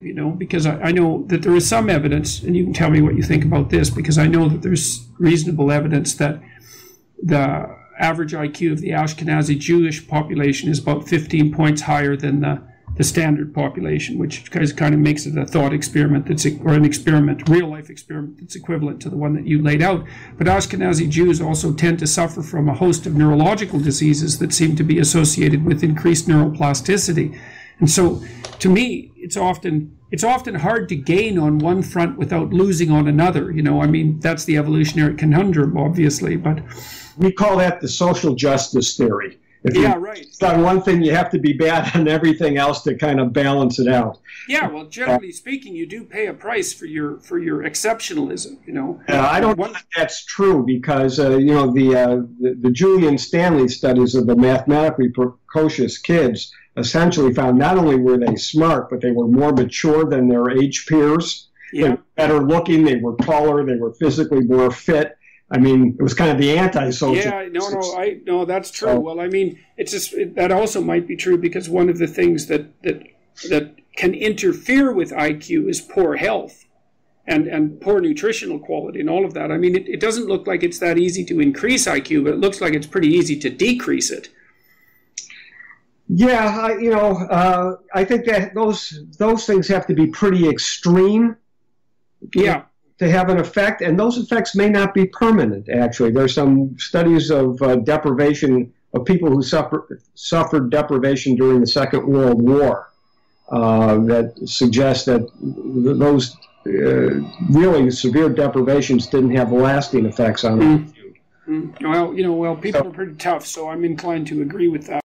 you know, because I know that there is some evidence, and you can tell me what you think about this, because I know that there's reasonable evidence that the average IQ of the Ashkenazi Jewish population is about 15 points higher than the standard population, which kind of makes it a thought experiment or an experiment, real life experiment that's equivalent to the one that you laid out. But Ashkenazi Jews also tend to suffer from a host of neurological diseases that seem to be associated with increased neuroplasticity. And so, to me, it's often hard to gain on one front without losing on another. You know, I mean, that's the evolutionary conundrum, obviously, but we call that the social justice theory. If right. It's on one thing, you have to be bad on everything else to kind of balance it out. Yeah, well, generally speaking, you do pay a price for your exceptionalism. You know, I don't think that's true, because you know, the Julian Stanley studies of the mathematically precocious kids essentially found not only were they smart, but they were more mature than their age peers. Yeah. They were better looking, they were taller, they were physically more fit. I mean, it was kind of the anti-social. Yeah, no, that's true. So, well, I mean, it's just that also might be true, because one of the things that can interfere with IQ is poor health and poor nutritional quality and all of that. I mean, it doesn't look like it's that easy to increase IQ, but it looks like it's pretty easy to decrease it. Yeah, I think that those things have to be pretty extreme. Yeah. To have an effect, and those effects may not be permanent, actually. There's some studies of deprivation, of people who suffered deprivation during the Second World War that suggest that those really severe deprivations didn't have lasting effects on IQ. Well, people are pretty tough, so I'm inclined to agree with that.